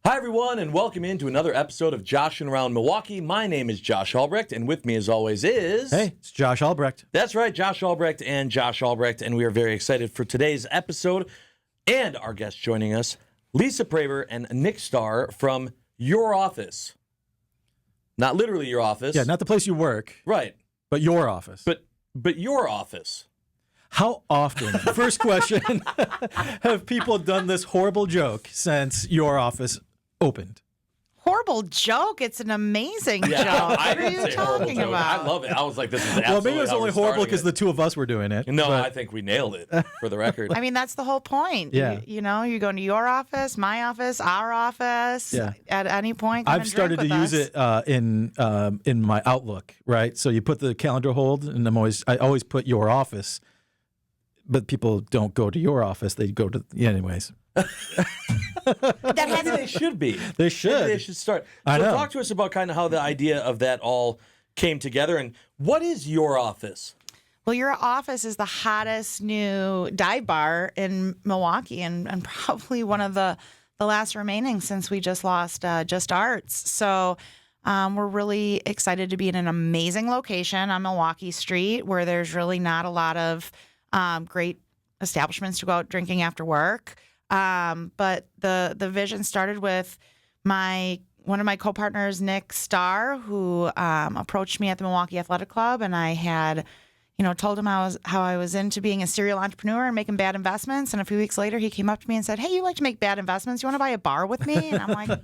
Hi, everyone, and welcome into another episode of Joshing Around Milwaukee. My name is Josh Albrecht, and with me, as always, is... Hey, it's Josh Albrecht. That's right, Josh Albrecht and Josh Albrecht, and we are very excited for today's episode. And our guests joining us, Lisa Proeber and Nick Starr from your office. Not literally your office. Yeah, not the place you work. Right. But your office. But your office. How often, first question, have people done this horrible joke since your office opened? Horrible joke. It's an amazing joke. I What are didn't you say horrible talking joke. about? I love it. I was like, this is absolutely Well, maybe it was how only we're horrible starting because it. the two of us were doing it. No, but- I think we nailed it, for the record. I mean, that's the whole point. Yeah. You know, you go into your office, my office, our office. Yeah. At any point, come I've and started to drink use with us. it in my Outlook, right? So you put the calendar hold, and I always put your office, but people don't go to your office; they go to anyways. Maybe they should be. They should. Maybe they should start. I So know. talk to us about kind of how the idea of that all came together, and what is your office? Well, your office is the hottest new dive bar in Milwaukee, and probably one of the last remaining since we just lost Just Arts. So we're really excited to be in an amazing location on Milwaukee Street where there's really not a lot of great establishments to go out drinking after work. But the vision started with one of my co-partners, Nick Starr, who approached me at the Milwaukee Athletic Club, and I had, told him how I was into being a serial entrepreneur and making bad investments. And a few weeks later, he came up to me and said, "Hey, you like to make bad investments? You want to buy a bar with me?" And I'm like,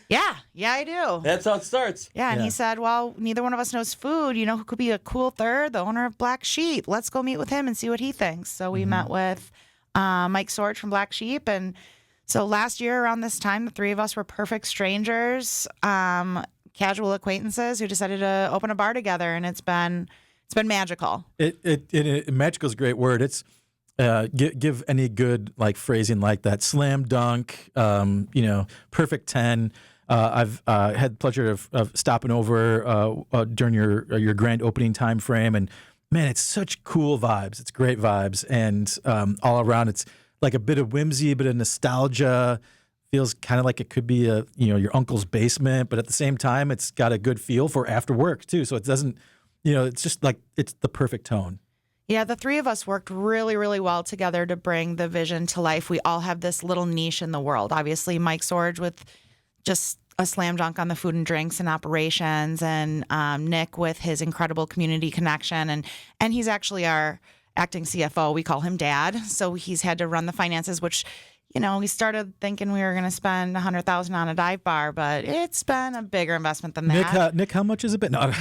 Yeah, I do. That's how it starts. Yeah, and he said, "Well, neither one of us knows food. Who could be a cool third? The owner of Black Sheep. Let's go meet with him and see what he thinks." So we met with Mike Sorge from Black Sheep, and so last year around this time, the three of us were perfect strangers, casual acquaintances who decided to open a bar together, and it's been magical. Magical is a great word. It's give any good phrasing like that. Slam dunk. Perfect 10. I've had the pleasure of stopping over during your grand opening time frame, and man, it's such cool vibes. It's great vibes, and all around, it's like a bit of whimsy, a bit of nostalgia. Feels kind of like it could be your uncle's basement, but at the same time, it's got a good feel for after work too. So it doesn't, it's just like it's the perfect tone. Yeah, the three of us worked really, really well together to bring the vision to life. We all have this little niche in the world. Obviously, Mike Sorge with just a slam dunk on the food and drinks and operations, and Nick with his incredible community connection. And he's actually our acting CFO. We call him Dad. So he's had to run the finances, which, we started thinking we were going to spend $100,000 on a dive bar, but it's been a bigger investment than that. Nick, how much has it been? No.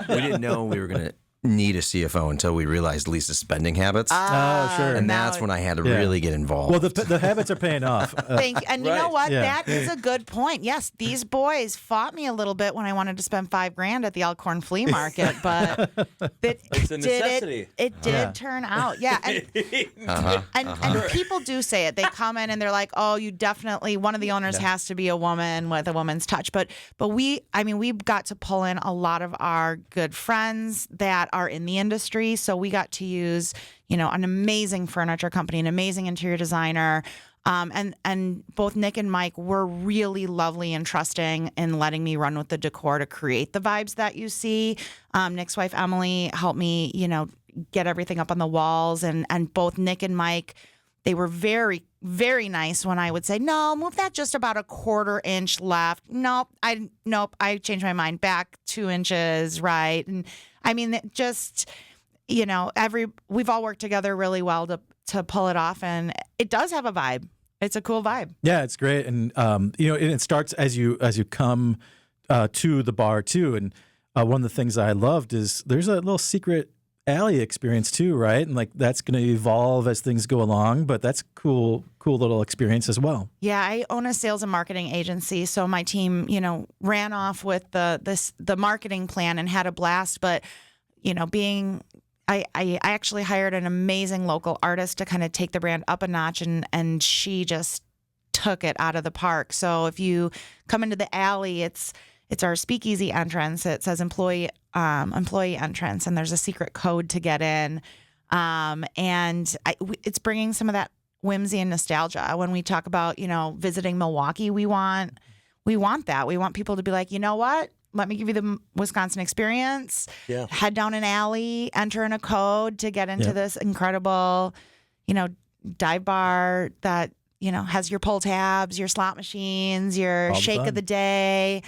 We didn't know we were going to need a CFO until we realized Lisa's spending habits. Oh, sure. And that's when I had to really get involved. Well, the habits are paying off. Thank you. And you know what? Yeah. That is a good point. Yes, these boys fought me a little bit when I wanted to spend $5,000 at the Elkhorn Flea Market, but It's a necessity. It did turn out. Yeah. And people do say it. They come in and they're like, "Oh, you definitely, one of the owners has to be a woman with a woman's touch." But we got to pull in a lot of our good friends that are in the industry. So we got to use, an amazing furniture company, an amazing interior designer. And both Nick and Mike were really lovely and trusting in letting me run with the decor to create the vibes that you see. Nick's wife, Emily, helped me, get everything up on the walls. And both Nick and Mike, they were very, very nice when I would say, "No, move that just about a 1/4 inch left. Nope, I changed my mind, back 2 inches, right?" And we've all worked together really well to pull it off, and it does have a vibe. It's a cool vibe. Yeah, it's great, and and it starts as you come to the bar too. And one of the things I loved is there's a little secret alley experience too, right? And that's going to evolve as things go along, but that's cool little experience as well. Yeah, I own a sales and marketing agency, so my team, ran off with the marketing plan and had a blast. But I actually hired an amazing local artist to kind of take the brand up a notch, and she just took it out of the park. So if you come into the alley, it's our speakeasy entrance. It says employee entrance, and there's a secret code to get in. It's bringing some of that whimsy and nostalgia. When we talk about, visiting Milwaukee, we want that. We want people to be like, you know what? Let me give you the Wisconsin experience. Yeah. Head down an alley, enter in a code to get into Yep. this incredible, dive bar that, has your pull tabs, your slot machines, your All the shake fun. of the day,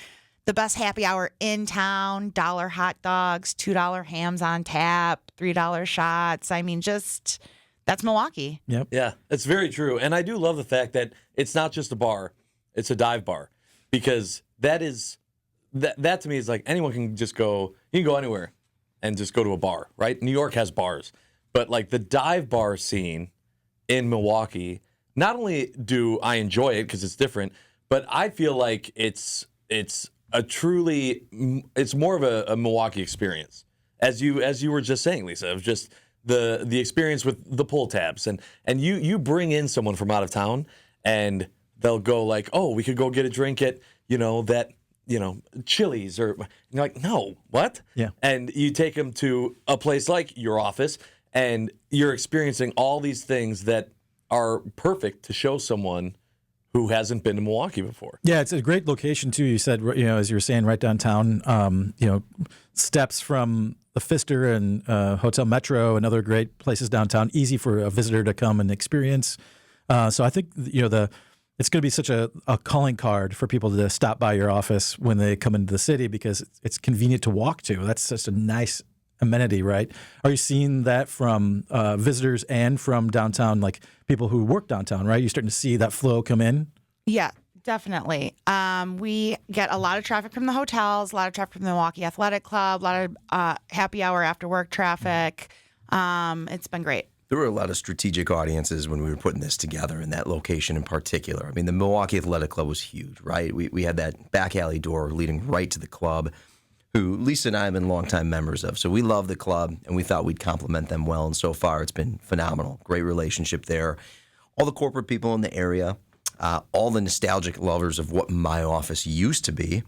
the best happy hour in town, $1 hot dogs, $2 hams on tap, $3 shots. I mean, that's Milwaukee. Yep. Yeah, it's very true. And I do love the fact that it's not just a bar, it's a dive bar. Because that to me is like anyone can just go, you can go anywhere and just go to a bar, right? New York has bars. But like the dive bar scene in Milwaukee, not only do I enjoy it because it's different, but I feel like it's more of a Milwaukee experience. As you were just saying, Lisa, of just the experience with the pull tabs. And you bring in someone from out of town and they'll go like, oh, we could go get a drink at, Chili's, or you're like, no, what? Yeah. And you take them to a place like your office and you're experiencing all these things that are perfect to show someone who hasn't been to Milwaukee before. Yeah, it's a great location too. You said, as you were saying, right downtown. Steps from the Pfister and Hotel Metro and other great places downtown. Easy for a visitor to come and experience. So I think it's going to be such a calling card for people to stop by your office when they come into the city because it's convenient to walk to. That's just a nice amenity, right? Are you seeing that from visitors and from downtown, like people who work downtown, right? You're starting to see that flow come in? Yeah, definitely. We get a lot of traffic from the hotels, a lot of traffic from the Milwaukee Athletic Club, a lot of happy hour after work traffic. It's been great. There were a lot of strategic audiences when we were putting this together in that location in particular. I mean, the Milwaukee Athletic Club was huge, right? We had that back alley door leading right to the club, who Lisa and I have been longtime members of. So we love the club, and we thought we'd compliment them well. And so far, it's been phenomenal. Great relationship there. All the corporate people in the area, all the nostalgic lovers of what my office used to be,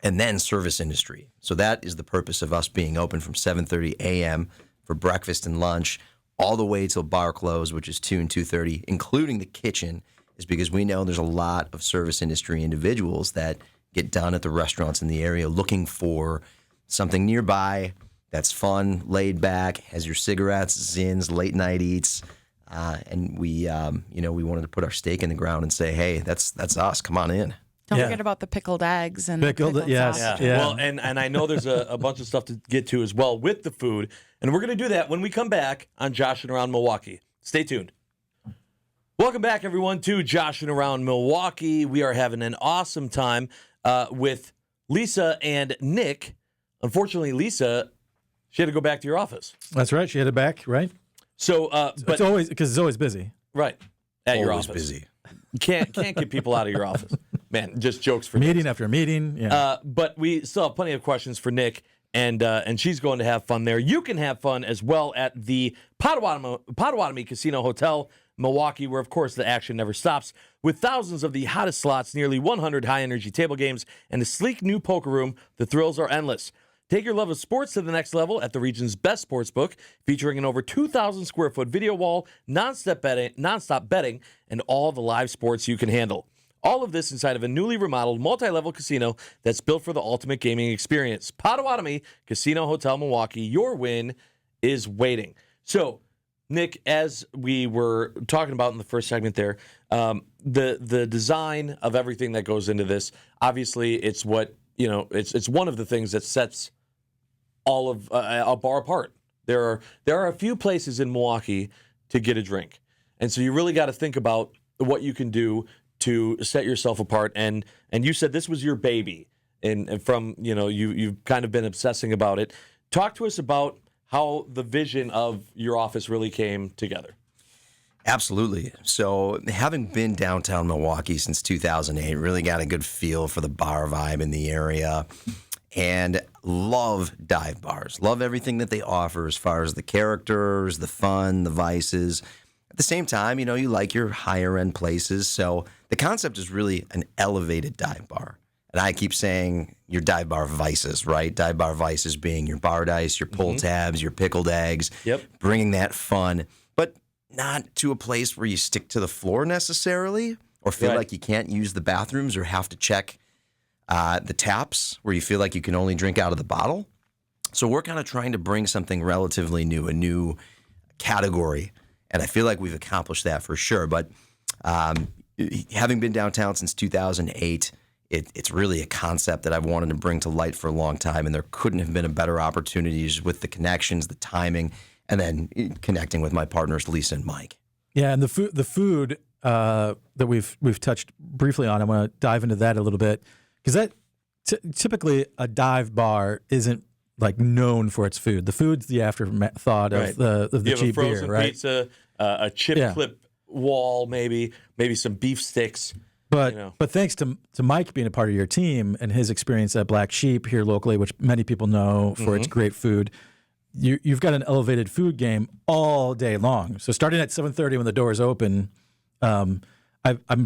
and then service industry. So that is the purpose of us being open from 7:30 a.m. for breakfast and lunch, all the way till bar close, which is 2 and 2:30, including the kitchen, is because we know there's a lot of service industry individuals that get done at the restaurants in the area looking for something nearby that's fun, laid back, has your cigarettes, zins, late night eats. And we wanted to put our stake in the ground and say, hey, that's us. Come on in. Don't Yeah. forget about the pickled eggs and Pickled, the pickled yes. sausages. Yeah. Well, and I know there's a bunch of stuff to get to as well with the food. And we're going to do that when we come back on Joshing Around Milwaukee. Stay tuned. Welcome back, everyone, to Joshing Around Milwaukee. We are having an awesome time with Lisa and Nick. Unfortunately, Lisa, she had to go back to your office. That's right. She had it back, right? So, but It's always because it's always busy. right at your Always office. busy. Can't get people out of your office, man. Just jokes for Meeting after meeting. Yeah. But we still have plenty of questions for Nick, and she's going to have fun there. You can have fun as well at the Potawatomi Casino Hotel, Milwaukee, where, of course, the action never stops. With thousands of the hottest slots, nearly 100 high-energy table games, and a sleek new poker room, the thrills are endless. Take your love of sports to the next level at the region's best sports book, featuring an over 2,000-square-foot video wall, nonstop betting, and all the live sports you can handle. All of this inside of a newly remodeled multi-level casino that's built for the ultimate gaming experience. Potawatomi Casino Hotel Milwaukee, your win is waiting. So, Nick, as we were talking about in the first segment there, the design of everything that goes into this, obviously it's what, it's one of the things that sets all of a bar apart. There are a few places in Milwaukee to get a drink. And so you really got to think about what you can do to set yourself apart. And you said this was your baby, and from, you've kind of been obsessing about it. Talk to us about how the vision of your office really came together. Absolutely. So having been downtown Milwaukee since 2008, really got a good feel for the bar vibe in the area, and love dive bars. Love everything that they offer as far as the characters, the fun, the vices. At the same time, you like your higher end places. So the concept is really an elevated dive bar. And I keep saying your dive bar vices, right? Dive bar vices being your bar dice, your pull tabs, your pickled eggs, Yep. bringing that fun. But not to a place where you stick to the floor necessarily, or feel like you can't use the bathrooms or have to check the taps where you feel like you can only drink out of the bottle. So we're kind of trying to bring something relatively new, a new category. And I feel like we've accomplished that for sure. But having been downtown since 2008, it's really a concept that I've wanted to bring to light for a long time. And there couldn't have been a better opportunities with the connections, the timing, and then connecting with my partners, Lisa and Mike. Yeah, and the food that we've touched briefly on, I want to dive into that a little bit, because that typically a dive bar isn't like known for its food. The food's the afterthought of the cheap beer, right? You have a frozen pizza, a chip clip wall, maybe some beef sticks. But thanks to Mike being a part of your team and his experience at Black Sheep here locally, which many people know for its great food, you've got an elevated food game all day long. So starting at 7:30 when the doors open, I'm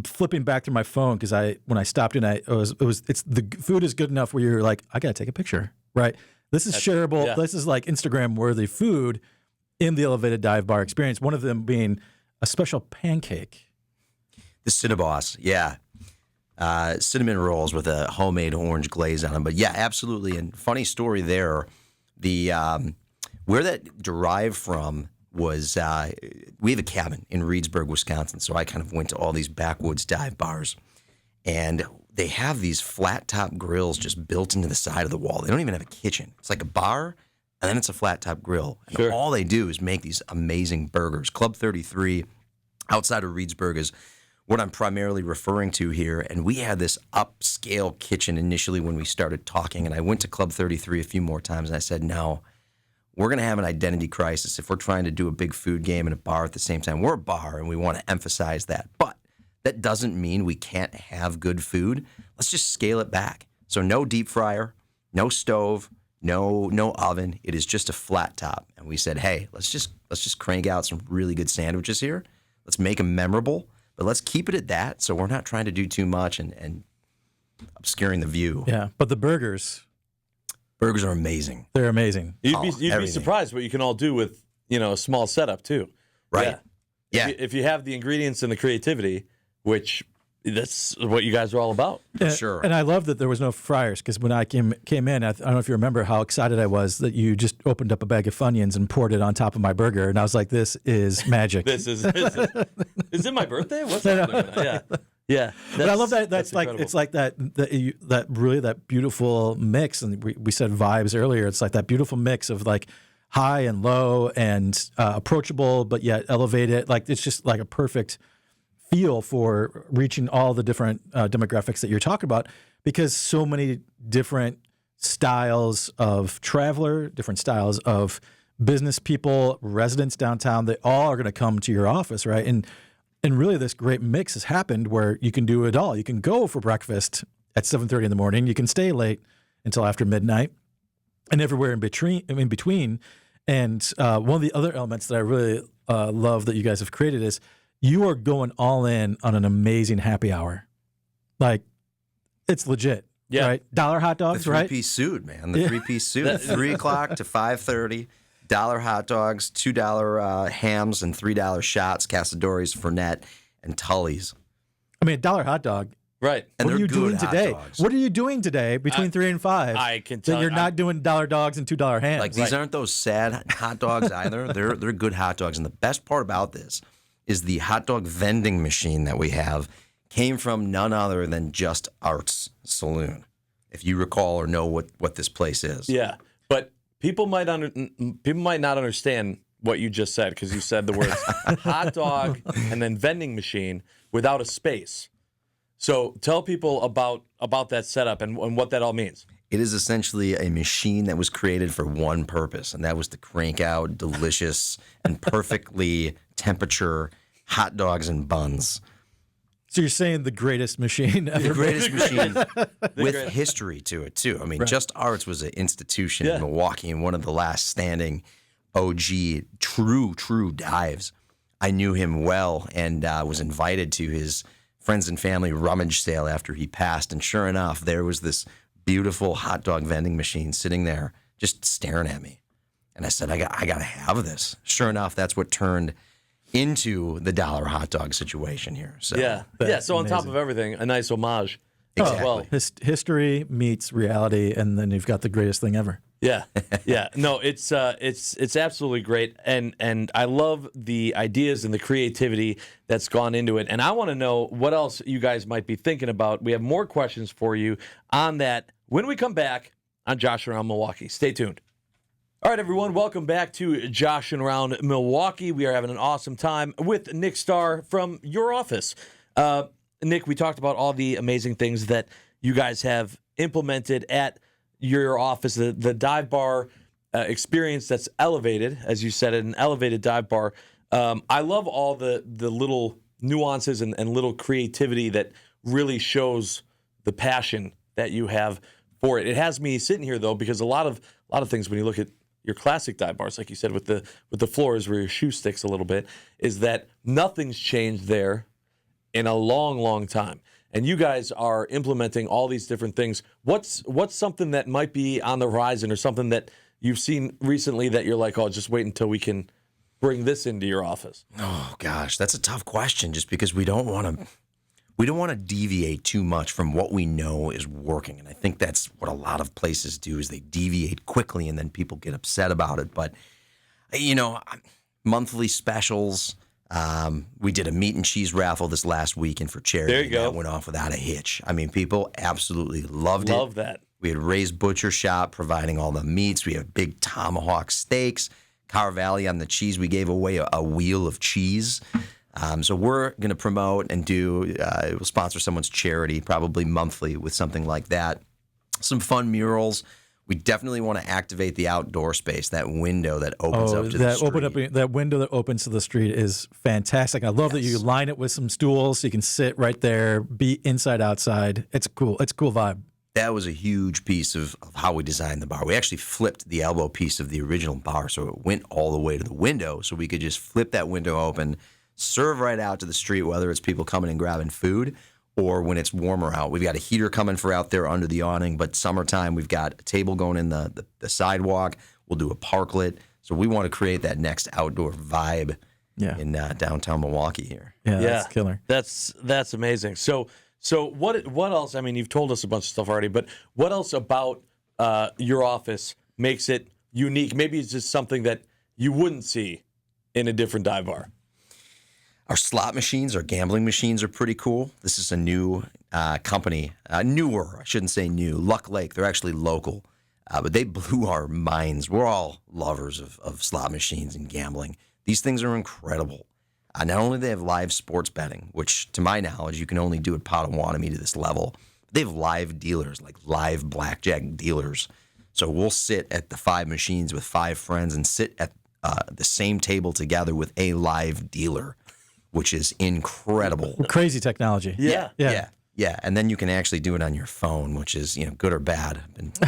flipping back through my phone because when I stopped in, the food is good enough where you're like, I gotta take a picture, right? This is shareable. Yeah. This is like Instagram worthy food in the elevated dive bar experience. One of them being a special pancake. The Cinnaboss, yeah. Cinnamon rolls with a homemade orange glaze on them. But yeah, absolutely. And funny story there, where that derived from was we have a cabin in Reedsburg, Wisconsin. So I kind of went to all these backwoods dive bars. And they have these flat top grills just built into the side of the wall. They don't even have a kitchen. It's like a bar, and then it's a flat top grill. And all they do is make these amazing burgers. Club 33 outside of Reedsburg is what I'm primarily referring to here. And we had this upscale kitchen initially when we started talking. And I went to Club 33 a few more times, and I said, no, we're going to have an identity crisis if we're trying to do a big food game and a bar at the same time. We're a bar, and we want to emphasize that. But that doesn't mean we can't have good food. Let's just scale it back. So no deep fryer, no stove, no oven. It is just a flat top. And we said, hey, let's just crank out some really good sandwiches here. Let's make them memorable, but let's keep it at that. So we're not trying to do too much and obscuring the view. Yeah, but the burgers are amazing. They're amazing. You'd be surprised what you can all do with a small setup too. Right. Yeah. If you have the ingredients and the creativity, which that's what you guys are all about. For sure. And I love that there was no fryers, because when I came in, I don't know if you remember how excited I was that you just opened up a bag of Funyuns and poured it on top of my burger. And I was like, this is magic. Is it my birthday? What's happening? Yeah. But I love that. That's like incredible. It's like that beautiful mix. And we said vibes earlier. It's like that beautiful mix of like high and low and approachable, but yet elevated. Like it's just like a perfect feel for reaching all the different demographics that you're talking about, because so many different styles of traveler, different styles of business people, residents downtown, they all are going to come to your office, right? And really this great mix has happened where you can do it all. You can go for breakfast at 7:30 in the morning. You can stay late until after midnight, and everywhere in between. And one of the other elements that I really love that you guys have created is you are going all in on an amazing happy hour. Like, it's legit. Yeah. Right? $1 hot dogs, right? The three-piece suit, man. The three-piece suit. 3 o'clock to 5:30. $1 hot dogs, $2 hams, and $3 shots, Casadores, Fernet, and Tully's. I mean, $1 hot dog. Right. And what are you doing today? What are you doing today between 3 and 5? I can tell that you're not doing $1 dogs and $2 hams. Like, these aren't those sad hot dogs either. They're good hot dogs. And the best part about this is the hot dog vending machine that we have came from none other than Just Arts Saloon, if you recall or know what this place is. Yeah, but people might not understand what you just said, because you said the words hot dog and then vending machine without a space. So tell people about that setup and what that all means. It is essentially a machine that was created for one purpose, and that was to crank out delicious and perfectly temperature hot dogs and buns. So you're saying the greatest machine ever? The greatest machine with history to it, too. I mean, right. Just Arts was an institution in Milwaukee and one of the last standing OG true dives. I knew him well and was invited to his friends and family rummage sale after he passed. And sure enough, there was this beautiful hot dog vending machine sitting there just staring at me. And I said, I got to have this. Sure enough, that's what turned into the dollar hot dog situation here. So Yeah. So on top amazing. of everything, a nice homage. Exactly. As well. History meets reality, and then you've got the greatest thing ever. Yeah. No, it's absolutely great, and I love the ideas and the creativity that's gone into it. And I want to know what else you guys might be thinking about. We have more questions for you on that when we come back on Joshing Around Milwaukee. Stay tuned. All right, everyone, welcome back to Joshing Around Milwaukee. We are having an awesome time with Nick Starr from your office. Nick, we talked about all the amazing things that you guys have implemented at your office, the dive bar experience that's elevated, as you said, an elevated dive bar. I love all the little nuances and little creativity that really shows the passion that you have for it. It has me sitting here, though, because a lot of things, when you look at your classic dive bars, like you said, with the floors where your shoe sticks a little bit, is that nothing's changed there in a long, long time. And you guys are implementing all these different things. What's something that might be on the horizon, or something that you've seen recently that you're like, oh, just wait until we can bring this into your office? Oh gosh, that's a tough question. Just because we don't want to deviate too much from what we know is working, and I think that's what a lot of places do, is they deviate quickly, and then people get upset about it. But monthly specials. We did a meat and cheese raffle this last weekend for charity. There you go. That went off without a hitch. I mean, people absolutely loved it. Love that. We had Ray's Butcher Shop providing all the meats. We have big tomahawk steaks. Carvalli on the cheese. We gave away a wheel of cheese. So we're going to promote and we'll sponsor someone's charity probably monthly with something like that. Some fun murals. We definitely want to activate the outdoor space, that window that opens up to the street. That window that opens to the street is fantastic. I love that you line it with some stools so you can sit right there, be inside, outside. It's a cool vibe. That was a huge piece of how we designed the bar. We actually flipped the elbow piece of the original bar, so it went all the way to the window, so we could just flip that window open, serve right out to the street, whether it's people coming and grabbing food or when it's warmer out. We've got a heater coming for out there under the awning, but summertime, we've got a table going in the sidewalk. We'll do a parklet. So we want to create that next outdoor vibe in downtown Milwaukee here. Yeah, that's killer. That's amazing. So what else? I mean, you've told us a bunch of stuff already, but what else about your office makes it unique? Maybe it's just something that you wouldn't see in a different dive bar. Our slot machines, our gambling machines are pretty cool. This is a new company, newer, I shouldn't say new, Luck Lake. They're actually local, but they blew our minds. We're all lovers of slot machines and gambling. These things are incredible. Not only do they have live sports betting, which to my knowledge, you can only do at Potawatomi to this level, but they have live dealers, like live blackjack dealers. So we'll sit at the 5 machines with 5 friends and sit at the same table together with a live dealer, which is incredible. Crazy technology. Yeah. And then you can actually do it on your phone, which is, good or bad. And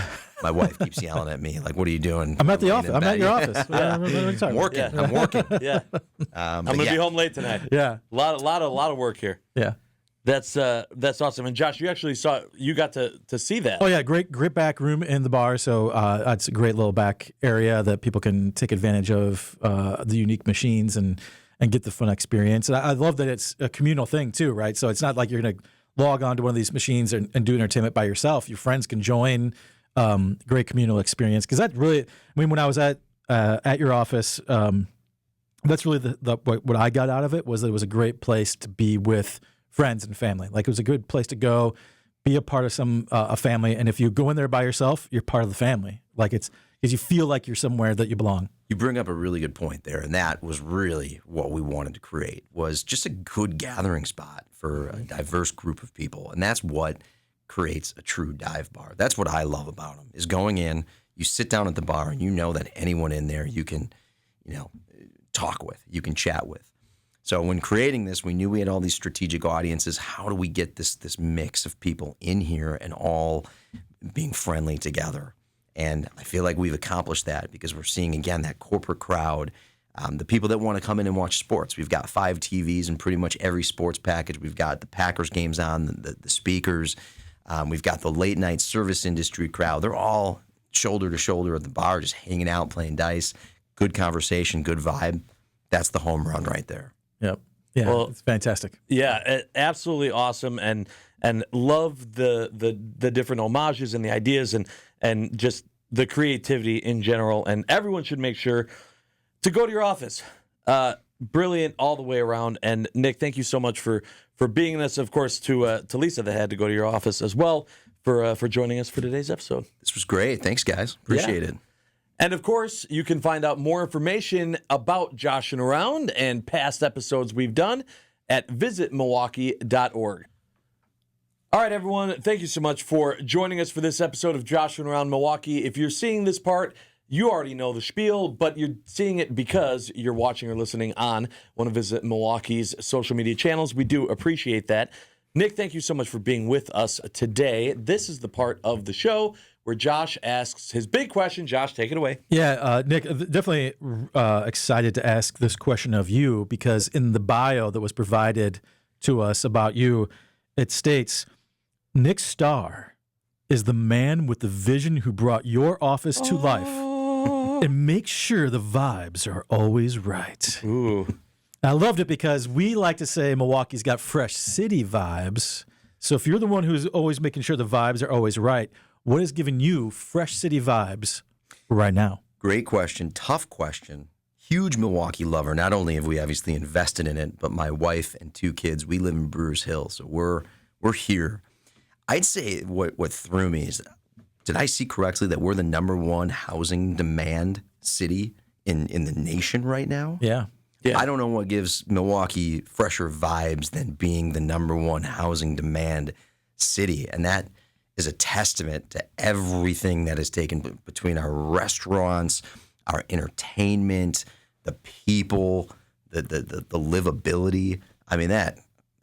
my wife keeps yelling at me, like, what are you doing? I'm at the office. I'm at your office. I'm working. I'm working. Yeah. I'm going to be home late tonight. Yeah. A lot of work here. Yeah. That's awesome. And Josh, you actually got to see that. Oh yeah, great back room in the bar. So it's a great little back area that people can take advantage of the unique machines and get the fun experience. And I love that it's a communal thing too, right? So it's not like you're going to log on to one of these machines and do entertainment by yourself. Your friends can join. Great communal experience. Because that really, when I was at your office, that's really what I got out of it, was that it was a great place to be with friends and family. Like, it was a good place to go, be a part of a family. And if you go in there by yourself, you're part of the family. Like, it's because you feel like you're somewhere that you belong. You bring up a really good point there, and that was really what we wanted to create, was just a good gathering spot for a diverse group of people. And that's what creates a true dive bar. That's what I love about them, is going in, you sit down at the bar, and you know that anyone in there you can, talk with, you can chat with. So when creating this, we knew we had all these strategic audiences. How do we get this mix of people in here and all being friendly together? And I feel like we've accomplished that, because we're seeing, again, that corporate crowd, the people that want to come in and watch sports. We've got 5 TVs in pretty much every sports package. We've got the Packers games on, the speakers. We've got the late night service industry crowd. They're all shoulder to shoulder at the bar, just hanging out, playing dice. Good conversation, good vibe. that's the home run right there. Yep. Yeah, Well, it's fantastic. Yeah, absolutely awesome, and love the different homages and the ideas and just the creativity in general. And everyone should make sure to go to your office. Brilliant all the way around. And Nick, thank you so much for being this. Of course, to Lisa that had to go to your office as well for joining us for today's episode. This was great. Thanks, guys. Appreciate it. And of course, you can find out more information about Joshing Around and past episodes we've done at visitmilwaukee.org. All right, everyone, thank you so much for joining us for this episode of Joshing Around Milwaukee. If you're seeing this part, you already know the spiel, but you're seeing it because you're watching or listening on one of Visit Milwaukee's social media channels. We do appreciate that. Nick, thank you so much for being with us today. This is the part of the show where Josh asks his big question. Josh, take it away. Yeah, Nick, definitely excited to ask this question of you, because in the bio that was provided to us about you, it states, Nick Starr is the man with the vision who brought your office to life and makes sure the vibes are always right. Ooh. I loved it because we like to say Milwaukee's got fresh city vibes. So if you're the one who's always making sure the vibes are always right, what is giving you fresh city vibes right now? Great question. Tough question. Huge Milwaukee lover. Not only have we obviously invested in it, but my wife and 2 kids, we live in Brewers Hill, so we're here. I'd say what threw me is, did I see correctly that we're the #1 housing demand city in the nation right now? Yeah. Yeah. I don't know what gives Milwaukee fresher vibes than being the #1 housing demand city. And that is a testament to everything that has taken between our restaurants, our entertainment, the people, the livability. I mean, that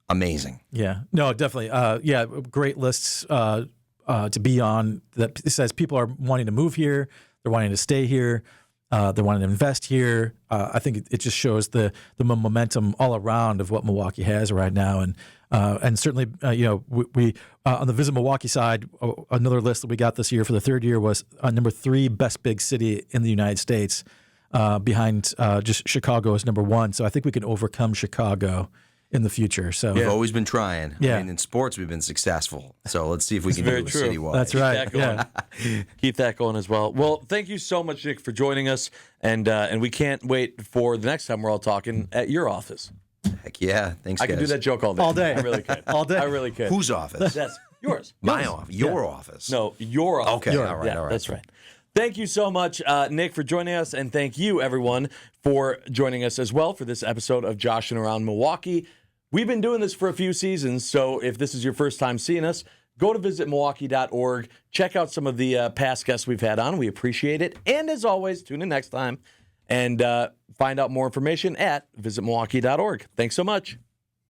amazing. Yeah. No, definitely. Yeah, great lists to be on. That says people are wanting to move here. They're wanting to stay here. They're wanting to invest here. I think it just shows the momentum all around of what Milwaukee has right now, and certainly we on the Visit Milwaukee side, another list that we got this year for the 3rd year was number 3 best big city in the United States, behind just Chicago is #1. So I think we can overcome Chicago in the future. So We've always been trying. Yeah. I mean, in sports, we've been successful. So let's see if we can do very it true. citywide. That's right. Keep that going. Keep that going as well. Well, thank you so much, Nick, for joining us, and we can't wait for the next time we're all talking at your office. Heck yeah. Thanks, I guys. could do that joke all day. All day. I really could. All day. I really could. Whose office? That's yours. My office. Your office. No, your office. Okay. All right. Yeah, all right. that's right. Thank you so much, Nick, for joining us, and thank you, everyone, for joining us as well for this episode of Joshing Around Milwaukee. We've been doing this for a few seasons, so if this is your first time seeing us, go to visitmilwaukee.org. Check out some of the past guests we've had on. We appreciate it. And as always, tune in next time and find out more information at visitmilwaukee.org. Thanks so much.